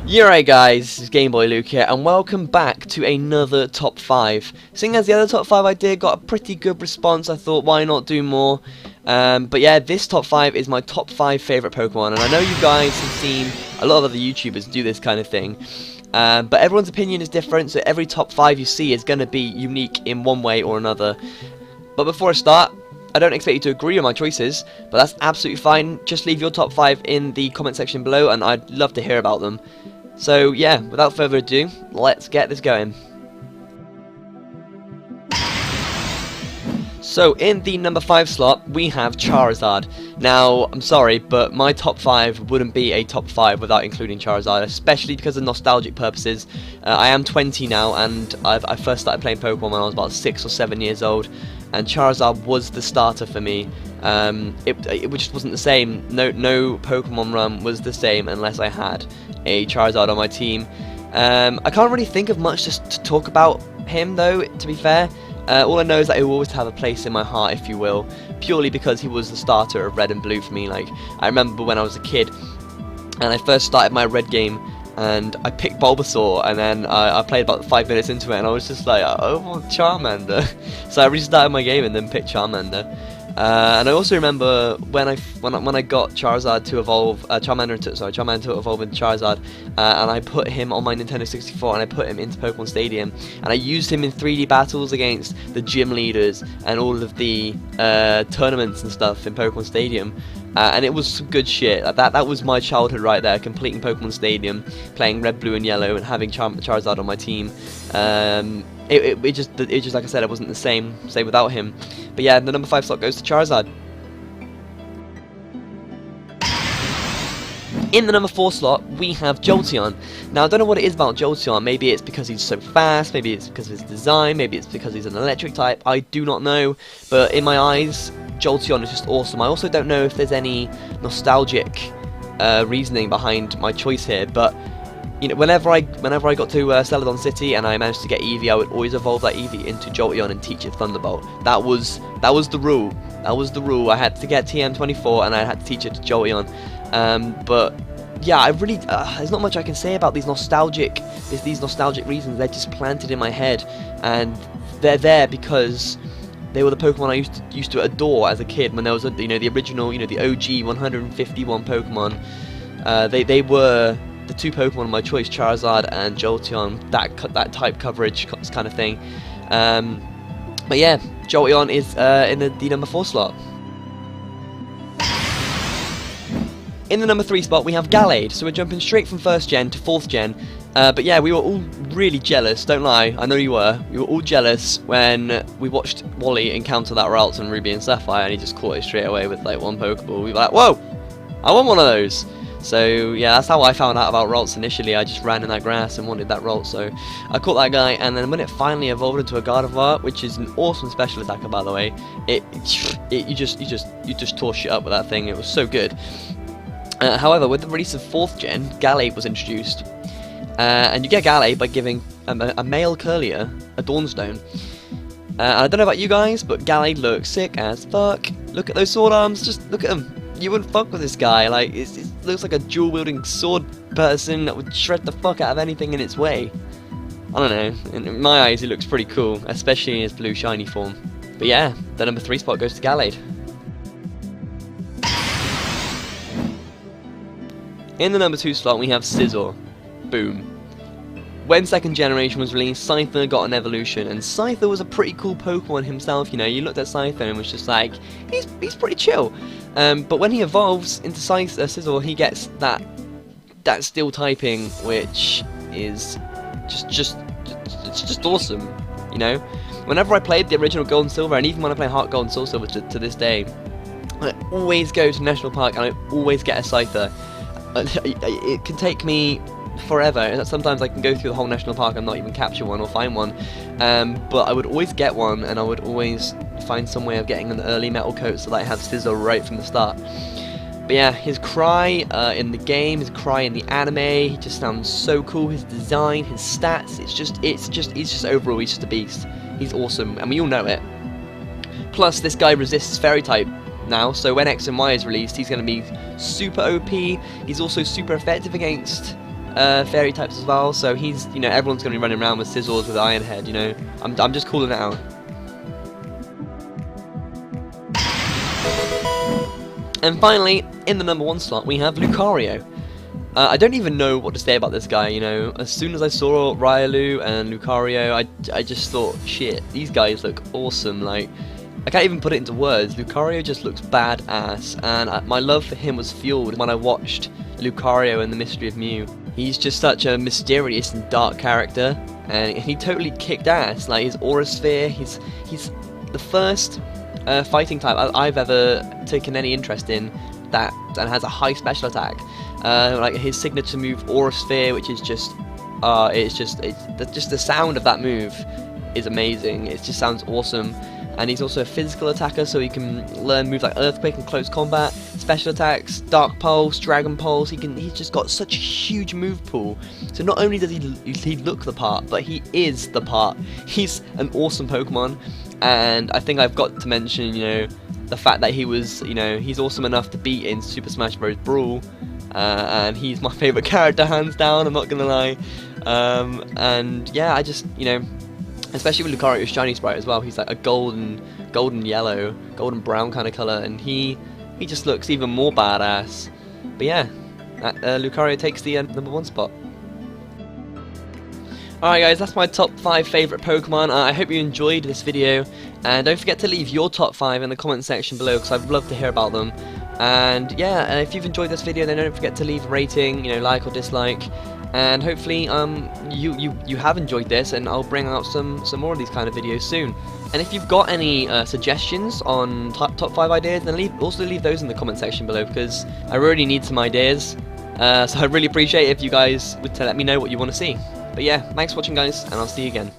You're right guys, this is GameboyLuke here, and welcome back to another top 5. Seeing as the other top 5 I did got a pretty good response, I thought why not do more. But yeah, this top 5 is my top 5 favourite Pokemon, and I know you guys have seen a lot of other YouTubers do this kind of thing. But everyone's opinion is different, so every top 5 you see is going to be unique in one way or another. But before I start, I don't expect you to agree with my choices, but that's absolutely fine. Just leave your top 5 in the comment section below, and I'd love to hear about them. So yeah, without further ado, let's get this going. So in the number 5 slot, we have Charizard. Now, I'm sorry, but my top 5 wouldn't be a top 5 without including Charizard, especially because of nostalgic purposes. I am 20 now, and I first started playing Pokemon when I was about 6 or 7 years old, and Charizard was the starter for me. It just wasn't the same. No Pokemon run was the same unless I had a Charizard on my team. I can't really think of much just to talk about him though, to be fair. All I know is that he will always have a place in my heart, if you will, purely because he was the starter of Red and Blue for me. Like, I remember when I was a kid and I first started my Red game and I picked Bulbasaur, and then I played about 5 minutes into it and I was just like, oh, Charmander. So I restarted my game and then picked Charmander. And I also remember when I got Charizard to evolve, Charmander to evolve into Charizard, and I put him on my Nintendo 64 and I put him into Pokemon Stadium, and I used him in 3D battles against the gym leaders and all of the tournaments and stuff in Pokemon Stadium, and it was some good shit. That was my childhood right there, completing Pokemon Stadium, playing Red, Blue, and Yellow, and having Charizard on my team. It just like I said, it wasn't the same without him. But yeah, the number 5 slot goes to Charizard. In the number 4 slot, we have Jolteon. Now, I don't know what it is about Jolteon. Maybe it's because he's so fast, maybe it's because of his design, maybe it's because he's an electric type. I do not know, but in my eyes, Jolteon is just awesome. I also don't know if there's any nostalgic reasoning behind my choice here, but you know, whenever I got to Celadon City and I managed to get Eevee, I would always evolve that Eevee into Jolteon and teach it Thunderbolt. That was the rule. That was the rule. I had to get TM24 and I had to teach it to Jolteon. But yeah, I really there's not much I can say about these nostalgic reasons. They're just planted in my head, and they're there because they were the Pokemon I used to adore as a kid when there was the original, the OG 151 Pokemon. They were the 2 Pokemon of my choice, Charizard and Jolteon, that type coverage kind of thing. But yeah, Jolteon is in the number 4 slot. In the number 3 spot, we have Gallade. So we're jumping straight from 1st gen to 4th gen. But yeah, we were all really jealous, don't lie, I know you were. We were all jealous when we watched Wally encounter that Ralts and Ruby and Sapphire, and he just caught it straight away with like 1 Pokeball. We were like, whoa, I want one of those. So yeah, that's how I found out about Ralts initially. I just ran in that grass and wanted that Ralts, so I caught that guy, and then when it finally evolved into a Gardevoir, which is an awesome special attacker by the way, you just tore shit up with that thing. It was so good. However, with the release of 4th gen, Gallade was introduced, and you get Gallade by giving a male Curlier a Dawnstone. I don't know about you guys, but Gallade looks sick as fuck. Look at those sword arms, just look at them. You wouldn't fuck with this guy. Like, it looks like a dual-wielding sword person that would shred the fuck out of anything in its way. I don't know. In my eyes, he looks pretty cool, especially in his blue shiny form. But yeah, the number 3 spot goes to Gallade. In the number 2 slot, we have Sizzle. Boom. When 2nd generation was released, Scyther got an evolution, and Scyther was a pretty cool Pokemon himself. You looked at Scyther and was just like, he's pretty chill. But when he evolves into Sizzle, he gets that steel typing, which is just awesome. Whenever I played the original Gold and Silver, and even when I play Heart Gold and Soul Silver to this day, I always go to National Park and I always get a Scyther. It can take me forever. Sometimes I can go through the whole national park and not even capture one or find one, but I would always get one, and I would always find some way of getting an early metal coat so that I have Sizzle right from the start. But yeah, his cry in the game, his cry in the anime, he just sounds so cool. His design, his stats, he's just overall, he's just a beast. He's awesome, and we all know it. Plus, this guy resists Fairy type now, so when X and Y is released, he's going to be super OP. He's also super effective against fairy types as well. So he's, you know, everyone's going to be running around with Sizzles with Iron Head. You know, I'm just calling it out. And finally, in the number 1 slot, we have Lucario. I don't even know what to say about this guy, you know. As soon as I saw Ryalu and Lucario, I just thought, shit, these guys look awesome. Like, I can't even put it into words. Lucario just looks badass, and my love for him was fueled when I watched Lucario and the Mystery of Mew. He's just such a mysterious and dark character, and he totally kicked ass. Like, his Aura Sphere, he's the first fighting type I've ever taken any interest in that has a high special attack. Like his signature move, Aura Sphere, which is just, it's just the sound of that move is amazing. It just sounds awesome. And he's also a physical attacker, so he can learn moves like Earthquake and Close Combat, special attacks, Dark Pulse, Dragon Pulse. He's just got such a huge move pool. So not only does he look the part, but he is the part. He's an awesome Pokemon, and I think I've got to mention, you know, the fact that he was, you know, he's awesome enough to beat in Super Smash Bros. Brawl. And he's my favourite character, hands down, I'm not gonna lie. And yeah, I just, you know, especially with Lucario's shiny sprite as well, he's like a golden yellow, golden brown kind of colour, and he just looks even more badass. But yeah, Lucario takes the number 1 spot. Alright guys, that's my top 5 favourite Pokemon. I hope you enjoyed this video, and don't forget to leave your top 5 in the comment section below, because I'd love to hear about them. And yeah, if you've enjoyed this video, then don't forget to leave a rating, you know, like or dislike, and hopefully you have enjoyed this, and I'll bring out some more of these kind of videos soon. And if you've got any suggestions on top 5 ideas, then also leave those in the comment section below, because I really need some ideas. So I'd really appreciate it if you guys would let me know what you want to see. But yeah, thanks for watching guys, and I'll see you again.